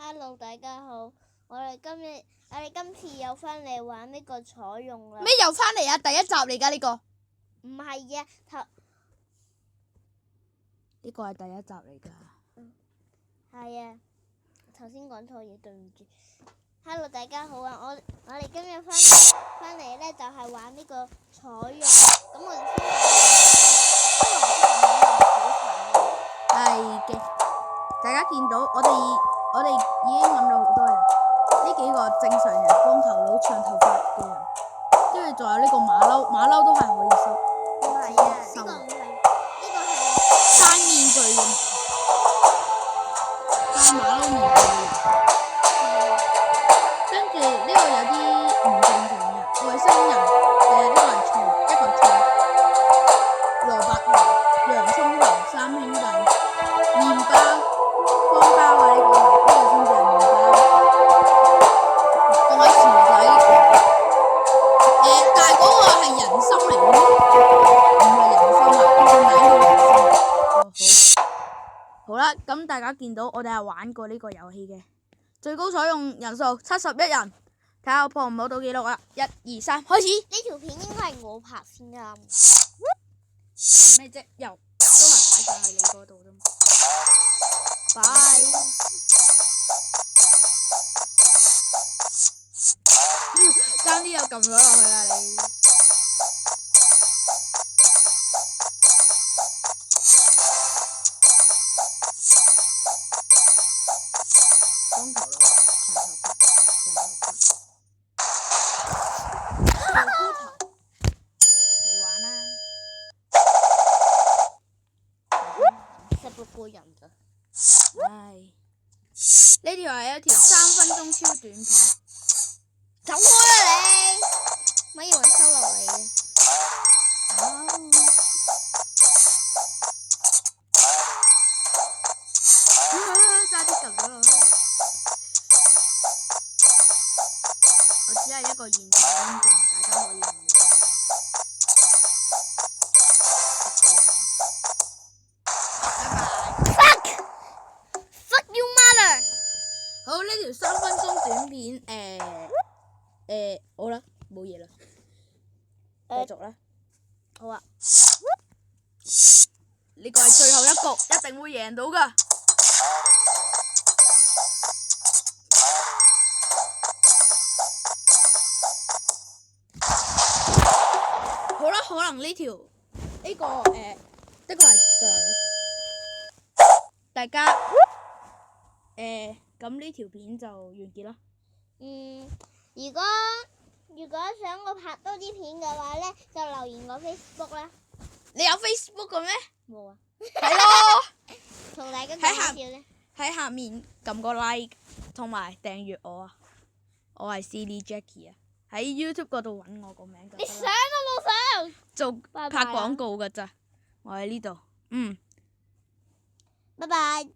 Hello， 大家好，我哋今次又翻嚟玩呢個採用啦。咩又翻嚟啊？第一集嚟噶呢個？唔係啊，呢個係第一集嚟噶。係啊，頭先講錯嘢，對唔住。Hello， 大家好啊！我哋今日翻嚟咧，就係玩呢個採用。咁我哋係嘅，大家見到我哋已經揾到好多人，呢幾個正常人，光頭佬、長頭髮嘅人，跟住仲有呢個馬騮，馬騮都係可以收。唔係啊，呢個唔係，呢個係戴面具嘅，戴馬騮面具嘅。跟住呢個有啲唔正常嘅外星人，呢個係菜，一個菜，蘿蔔頭、洋葱頭、三兄弟，麵包、方包啊，呢個先至係麵包，仲有薯仔。但係嗰個係人參嚟嘅，唔係人參啊，個名叫人參。好啦，咁大家見到我哋係玩過呢個遊戲嘅，最高採用人數71人，睇下我破唔破到記錄啊！1、2、3，開始。呢條片應該係我拍先啱。咩啫？又都係擺上去你嗰度啫嘛。拜。爭啲又撳咗落去啦你。光頭佬，長頭髮，長頭髮。你玩啦。16個人咋？唉，呢條係一條3分鐘超短片。走開啦你！咪以為收落嚟嘅。差啲撳咗落去。我只係一個現場觀眾，大家可以唔理解。Fuck you mother！好，呢條3分鐘短片，好啦，冇嘢啦，繼續啦。好啊。呢個係最後一局，一定會贏到噶。好啦，可能呢條呢個係最後一局，大家咁呢條片就完結啦。如果想我拍多啲片嘅話咧，就留言我 Facebook 啦。你有 Facebook 嘅咩？冇啊。係咯。同大家講笑咧。喺下面撳個 like 同埋訂閱我啊！我係 Silly Jackie 啊！喺 YouTube 嗰度揾我個名就得啦。你想都冇想。做拜拜拍廣告㗎咋？我喺呢度。拜拜。